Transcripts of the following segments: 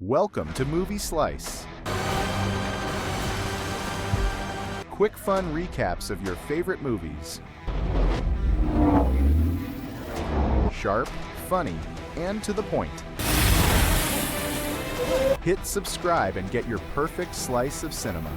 Welcome to Movie Slice. Quick fun recaps of your favorite movies. Sharp, funny, and to the point. Hit subscribe and get your perfect slice of cinema.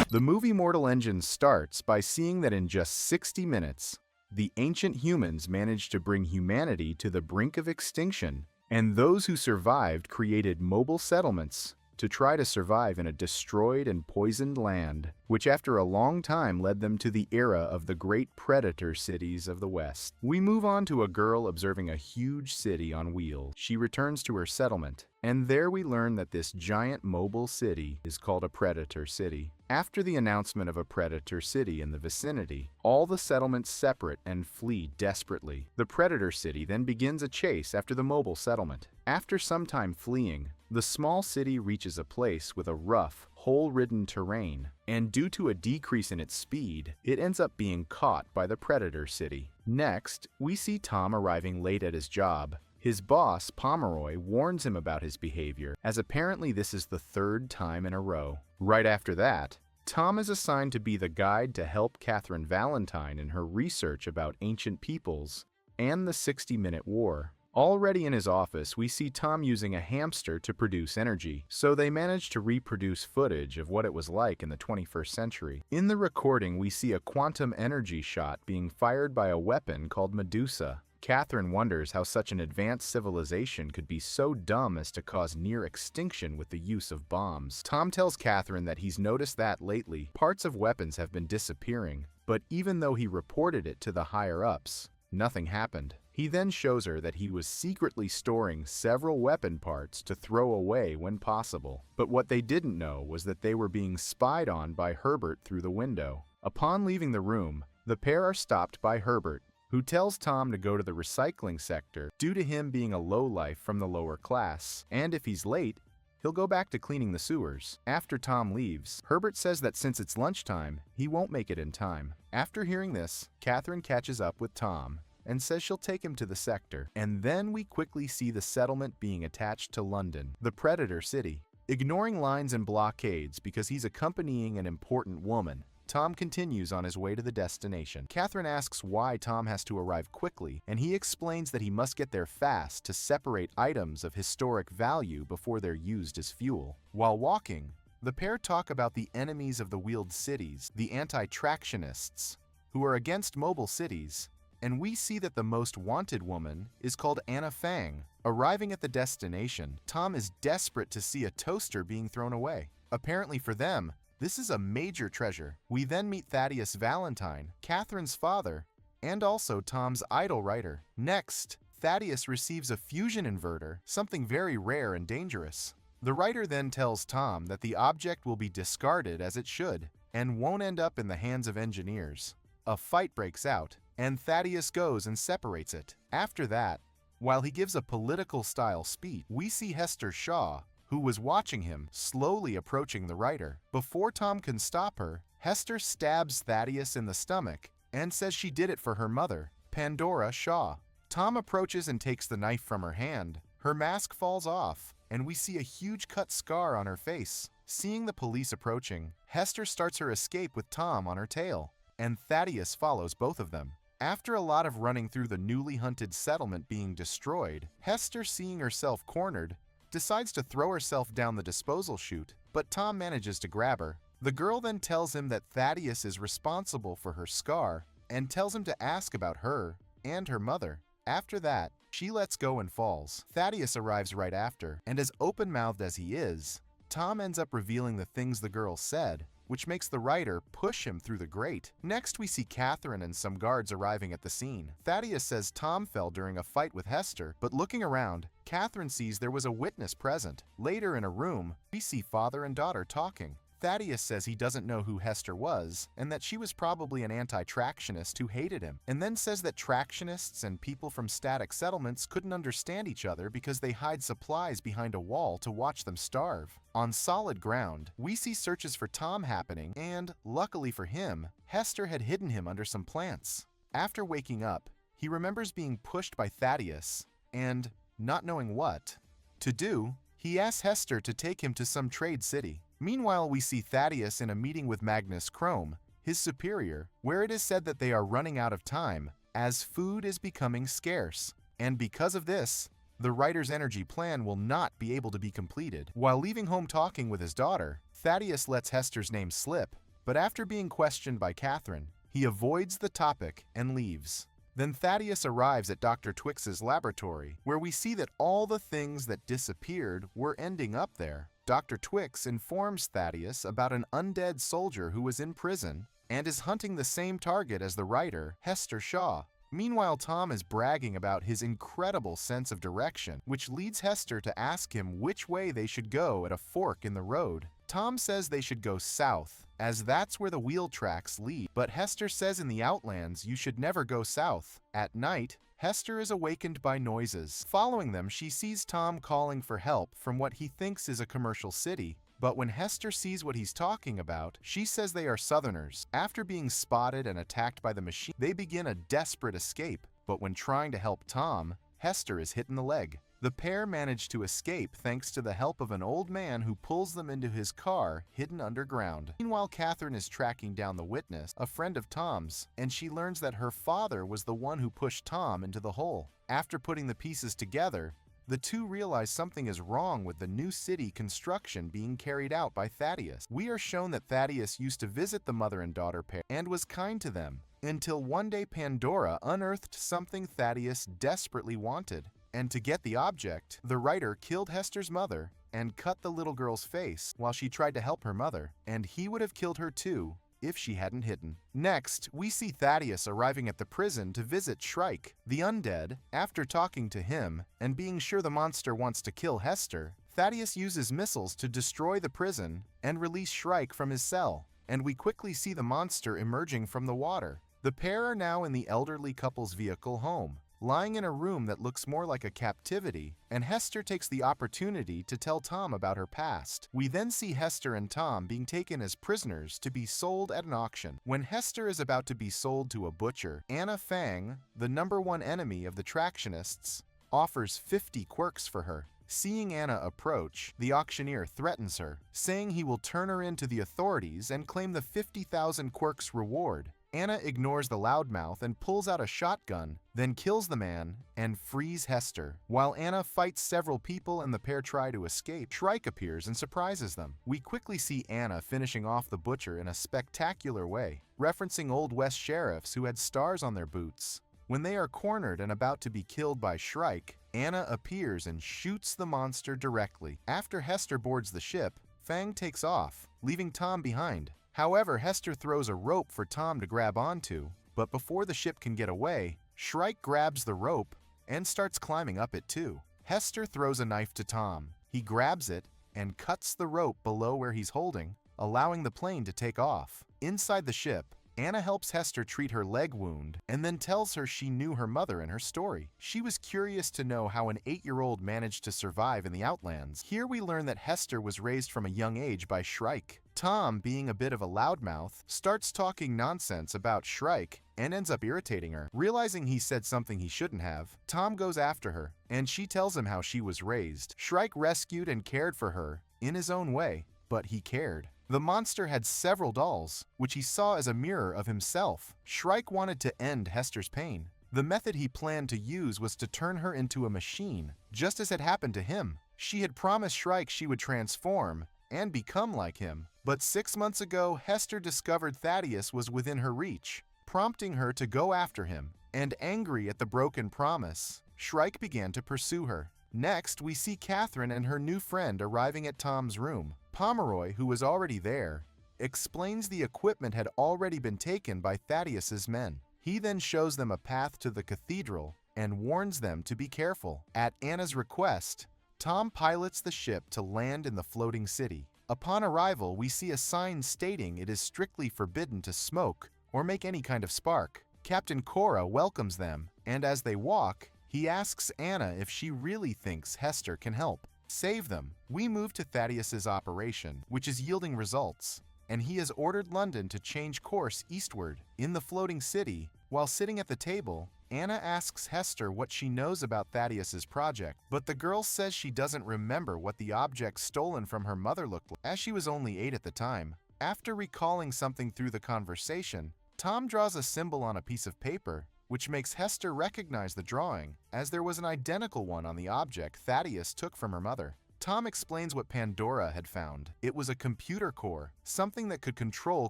The movie Mortal Engines starts by seeing that in just 60 minutes, the ancient humans managed to bring humanity to the brink of extinction, and those who survived created mobile settlements to try to survive in a destroyed and poisoned land, which after a long time led them to the era of the great predator cities of the West. We move on to a girl observing a huge city on wheels. She returns to her settlement, and there we learn that this giant mobile city is called a predator city. After the announcement of a predator city in the vicinity, all the settlements separate and flee desperately. The predator city then begins a chase after the mobile settlement. After some time fleeing, the small city reaches a place with a rough, hole-ridden terrain, and due to a decrease in its speed, it ends up being caught by the predator city. Next, we see Tom arriving late at his job. His boss, Pomeroy, warns him about his behavior, as apparently this is the third time in a row. Right after that, Tom is assigned to be the guide to help Catherine Valentine in her research about ancient peoples and the 60-minute war. Already in his office, we see Tom using a hamster to produce energy, so they manage to reproduce footage of what it was like in the 21st century. In the recording, we see a quantum energy shot being fired by a weapon called Medusa. Catherine wonders how such an advanced civilization could be so dumb as to cause near extinction with the use of bombs. Tom tells Catherine that he's noticed that lately, parts of weapons have been disappearing, but even though he reported it to the higher-ups, nothing happened. He then shows her that he was secretly storing several weapon parts to throw away when possible. But what they didn't know was that they were being spied on by Herbert through the window. Upon leaving the room, the pair are stopped by Herbert, who tells Tom to go to the recycling sector due to him being a lowlife from the lower class, and if he's late, he'll go back to cleaning the sewers. After Tom leaves, Herbert says that since it's lunchtime, he won't make it in time. After hearing this, Catherine catches up with Tom and says she'll take him to the sector, and then we quickly see the settlement being attached to London, the predator city. Ignoring lines and blockades because he's accompanying an important woman, Tom continues on his way to the destination. Catherine asks why Tom has to arrive quickly, and he explains that he must get there fast to separate items of historic value before they're used as fuel. While walking, the pair talk about the enemies of the wheeled cities, the anti-tractionists, who are against mobile cities, and we see that the most wanted woman is called Fang. Arriving at the destination, Tom is desperate to see a toaster being thrown away. Apparently for them, this is a major treasure. We then meet Thaddius Valentine, Catherine's father, and also Tom's idol writer. Next, Thaddius receives a fusion inverter, something very rare and dangerous. The writer then tells Tom that the object will be discarded as it should, and won't end up in the hands of engineers. A fight breaks out, and Thaddius goes and separates it. After that, while he gives a political-style speech, we see Hester Shaw, who was watching him, slowly approaching the writer. Before Tom can stop her, Hester stabs Thaddius in the stomach and says she did it for her mother, Pandora Shaw. Tom approaches and takes the knife from her hand. Her mask falls off, and we see a huge cut scar on her face. Seeing the police approaching, Hester starts her escape with Tom on her tail, and Thaddius follows both of them. After a lot of running through the newly hunted settlement being destroyed, Hester, seeing herself cornered, decides to throw herself down the disposal chute, but Tom manages to grab her. The girl then tells him that Thaddius is responsible for her scar and tells him to ask about her and her mother. After that, she lets go and falls. Thaddius arrives right after, and as open-mouthed as he is, Tom ends up revealing the things the girl said, which makes the writer push him through the grate. Next, we see Catherine and some guards arriving at the scene. Thaddius says Tom fell during a fight with Hester, but looking around, Catherine sees there was a witness present. Later in a room, we see father and daughter talking. Thaddius says he doesn't know who Hester was, and that she was probably an anti-tractionist who hated him, and then says that tractionists and people from static settlements couldn't understand each other because they hide supplies behind a wall to watch them starve. On solid ground, we see searches for Tom happening, and, luckily for him, Hester had hidden him under some plants. After waking up, he remembers being pushed by Thaddius, and not knowing what to do, he asks Hester to take him to some trade city. Meanwhile, we see Thaddius in a meeting with Magnus Chrome, his superior, where it is said that they are running out of time as food is becoming scarce. And because of this, the writer's energy plan will not be able to be completed. While leaving home talking with his daughter, Thaddius lets Hester's name slip, but after being questioned by Catherine, he avoids the topic and leaves. Then Thaddius arrives at Dr. Twix's laboratory, where we see that all the things that disappeared were ending up there. Dr. Twix informs Thaddius about an undead soldier who was in prison and is hunting the same target as the writer, Hester Shaw. Meanwhile, Tom is bragging about his incredible sense of direction, which leads Hester to ask him which way they should go at a fork in the road. Tom says they should go south, as that's where the wheel tracks lead, but Hester says in the Outlands you should never go south. At night, Hester is awakened by noises. Following them, she sees Tom calling for help from what he thinks is a commercial city. But when Hester sees what he's talking about, she says they are Southerners. After being spotted and attacked by the machine, they begin a desperate escape. But when trying to help Tom, Hester is hit in the leg. The pair manage to escape thanks to the help of an old man who pulls them into his car hidden underground. Meanwhile, Catherine is tracking down the witness, a friend of Tom's, and she learns that her father was the one who pushed Tom into the hole. After putting the pieces together, the two realize something is wrong with the new city construction being carried out by Thaddius. We are shown that Thaddius used to visit the mother and daughter pair and was kind to them, until one day Pandora unearthed something Thaddius desperately wanted. And to get the object, the writer killed Hester's mother and cut the little girl's face while she tried to help her mother, and he would have killed her too if she hadn't hidden. Next, we see Thaddius arriving at the prison to visit Shrike, the undead. After talking to him and being sure the monster wants to kill Hester, Thaddius uses missiles to destroy the prison and release Shrike from his cell, and we quickly see the monster emerging from the water. The pair are now in the elderly couple's vehicle home, lying in a room that looks more like a captivity, and Hester takes the opportunity to tell Tom about her past. We then see Hester and Tom being taken as prisoners to be sold at an auction. When Hester is about to be sold to a butcher, Fang, the #1 enemy of the Tractionists, offers 50 quirks for her. Seeing Anna approach, the auctioneer threatens her, saying he will turn her into the authorities and claim the 50,000 quirks reward. Anna ignores the loudmouth and pulls out a shotgun, then kills the man and frees Hester. While Anna fights several people and the pair try to escape, Shrike appears and surprises them. We quickly see Anna finishing off the butcher in a spectacular way, referencing Old West sheriffs who had stars on their boots. When they are cornered and about to be killed by Shrike, Anna appears and shoots the monster directly. After Hester boards the ship, Fang takes off, leaving Tom behind. However, Hester throws a rope for Tom to grab onto, but before the ship can get away, Shrike grabs the rope and starts climbing up it too. Hester throws a knife to Tom. He grabs it and cuts the rope below where he's holding, allowing the plane to take off. Inside the ship, Anna helps Hester treat her leg wound and then tells her she knew her mother and her story. She was curious to know how an 8-year-old managed to survive in the Outlands. Here we learn that Hester was raised from a young age by Shrike. Tom, being a bit of a loudmouth, starts talking nonsense about Shrike and ends up irritating her. Realizing he said something he shouldn't have, Tom goes after her, and she tells him how she was raised. Shrike rescued and cared for her in his own way, but he cared. The monster had several dolls, which he saw as a mirror of himself. Shrike wanted to end Hester's pain. The method he planned to use was to turn her into a machine, just as had happened to him. She had promised Shrike she would transform and become like him. But 6 months ago, Hester discovered Thaddius was within her reach, prompting her to go after him, and angry at the broken promise, Shrike began to pursue her. Next, we see Catherine and her new friend arriving at Tom's room. Pomeroy, who was already there, explains the equipment had already been taken by Thaddius's men. He then shows them a path to the cathedral and warns them to be careful. At Anna's request, Tom pilots the ship to land in the floating city. Upon arrival, we see a sign stating it is strictly forbidden to smoke or make any kind of spark. Captain Cora welcomes them, and as they walk, he asks Anna if she really thinks Hester can help save them. We move to Thaddius's operation, which is yielding results, and he has ordered London to change course eastward. In the floating city, while sitting at the table, Anna asks Hester what she knows about Thaddius's project, but the girl says she doesn't remember what the object stolen from her mother looked like, as she was only 8 at the time. After recalling something through the conversation, Tom draws a symbol on a piece of paper, which makes Hester recognize the drawing, as there was an identical one on the object Thaddius took from her mother. Tom explains what Pandora had found. It was a computer core, something that could control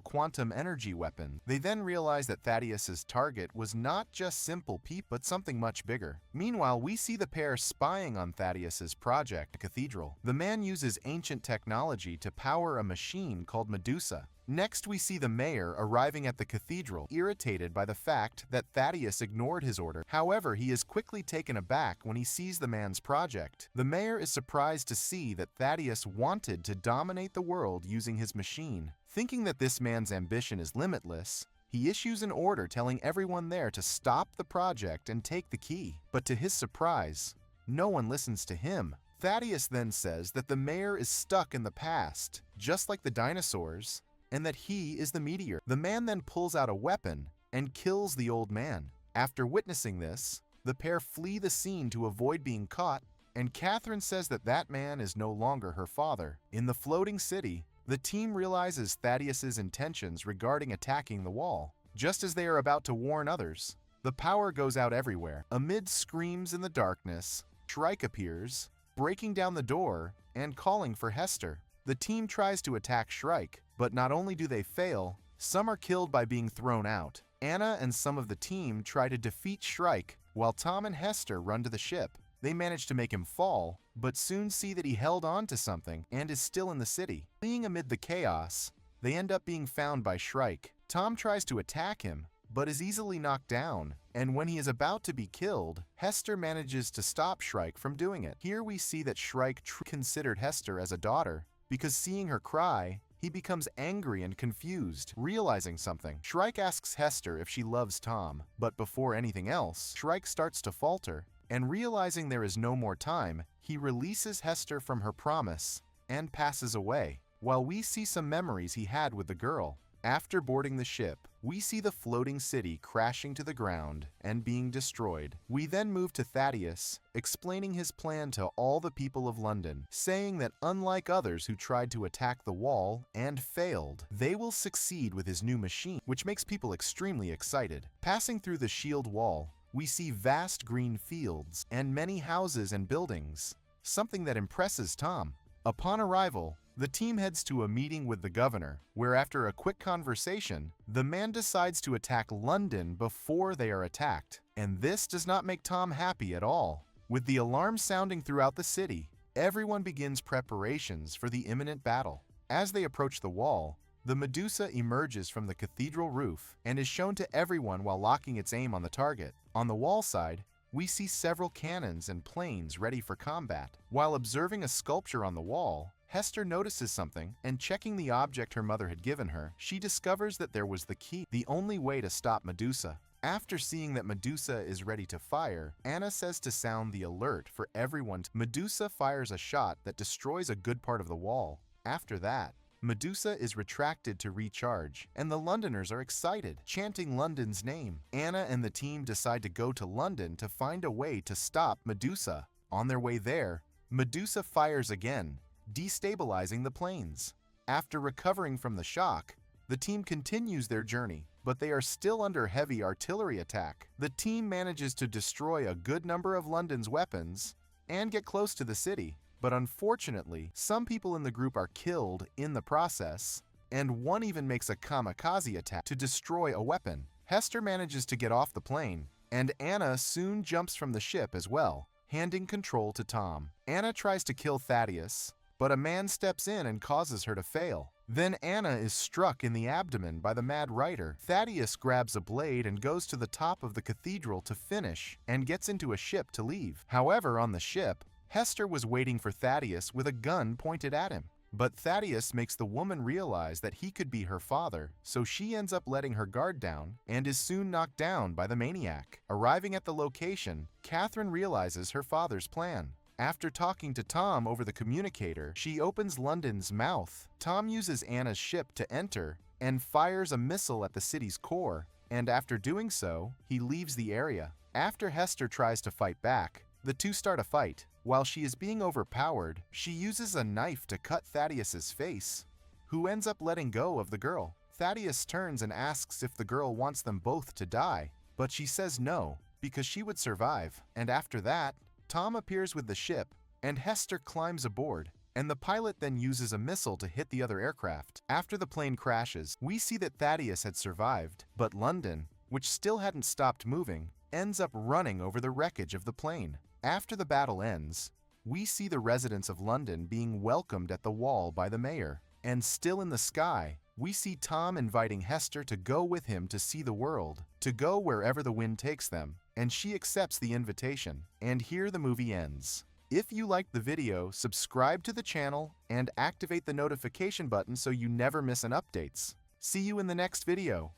quantum energy weapons. They then realize that Thaddius's target was not just simple people, but something much bigger. Meanwhile, we see the pair spying on Thaddius's project, Cathedral. The man uses ancient technology to power a machine called Medusa. Next, we see the mayor arriving at the cathedral, irritated by the fact that Thaddius ignored his order. However, he is quickly taken aback when he sees the man's project. The mayor is surprised to see that Thaddius wanted to dominate the world using his machine. Thinking that this man's ambition is limitless, he issues an order telling everyone there to stop the project and take the key. But to his surprise, no one listens to him. Thaddius then says that the mayor is stuck in the past, just like the dinosaurs, and that he is the meteor. The man then pulls out a weapon and kills the old man. After witnessing this, the pair flee the scene to avoid being caught, and Catherine says that that man is no longer her father. In the floating city, the team realizes Thaddius's intentions regarding attacking the wall. Just as they are about to warn others, the power goes out everywhere. Amid screams in the darkness, Shrike appears, breaking down the door and calling for Hester. The team tries to attack Shrike, but not only do they fail, some are killed by being thrown out. Anna and some of the team try to defeat Shrike, while Tom and Hester run to the ship. They manage to make him fall, but soon see that he held on to something and is still in the city. Fleeing amid the chaos, they end up being found by Shrike. Tom tries to attack him, but is easily knocked down, and when he is about to be killed, Hester manages to stop Shrike from doing it. Here we see that Shrike considered Hester as a daughter, because seeing her cry, he becomes angry and confused, realizing something. Shrike asks Hester if she loves Tom, but before anything else, Shrike starts to falter, and realizing there is no more time, he releases Hester from her promise and passes away, while we see some memories he had with the girl. After boarding the ship, we see the floating city crashing to the ground and being destroyed. We then move to Thaddius, explaining his plan to all the people of London, saying that unlike others who tried to attack the wall and failed, they will succeed with his new machine, which makes people extremely excited. Passing through the shield wall, we see vast green fields and many houses and buildings, something that impresses Tom. Upon arrival, the team heads to a meeting with the governor, where after a quick conversation, the man decides to attack London before they are attacked. And this does not make Tom happy at all. With the alarm sounding throughout the city, everyone begins preparations for the imminent battle. As they approach the wall, the Medusa emerges from the cathedral roof and is shown to everyone while locking its aim on the target. On the wall side, we see several cannons and planes ready for combat. While observing a sculpture on the wall, Hester notices something, and checking the object her mother had given her, she discovers that there was the key, the only way to stop Medusa. After seeing that Medusa is ready to fire, Anna says to sound the alert for everyone. Medusa fires a shot that destroys a good part of the wall. After that, Medusa is retracted to recharge, and the Londoners are excited, chanting London's name. Anna and the team decide to go to London to find a way to stop Medusa. On their way there, Medusa fires again, destabilizing the planes. After recovering from the shock, the team continues their journey, but they are still under heavy artillery attack. The team manages to destroy a good number of London's weapons and get close to the city, but unfortunately, some people in the group are killed in the process, and one even makes a kamikaze attack to destroy a weapon. Hester manages to get off the plane, and Anna soon jumps from the ship as well, handing control to Tom. Anna tries to kill Thaddius, but a man steps in and causes her to fail. Then Anna is struck in the abdomen by the mad writer. Thaddius grabs a blade and goes to the top of the cathedral to finish and gets into a ship to leave. However, on the ship, Hester was waiting for Thaddius with a gun pointed at him. But Thaddius makes the woman realize that he could be her father, so she ends up letting her guard down and is soon knocked down by the maniac. Arriving at the location, Catherine realizes her father's plan. After talking to Tom over the communicator, she opens London's mouth. Tom uses Anna's ship to enter and fires a missile at the city's core, and after doing so, he leaves the area. After Hester tries to fight back, the two start a fight. While she is being overpowered, she uses a knife to cut Thaddius's face, who ends up letting go of the girl. Thaddius turns and asks if the girl wants them both to die, but she says no, because she would survive. And after that, Tom appears with the ship, and Hester climbs aboard, and the pilot then uses a missile to hit the other aircraft. After the plane crashes, we see that Thaddius had survived, but London, which still hadn't stopped moving, ends up running over the wreckage of the plane. After the battle ends, we see the residents of London being welcomed at the wall by the mayor. And still in the sky, we see Tom inviting Hester to go with him to see the world, to go wherever the wind takes them, and she accepts the invitation. And here the movie ends. If you liked the video, subscribe to the channel and activate the notification button so you never miss an updates. See you in the next video.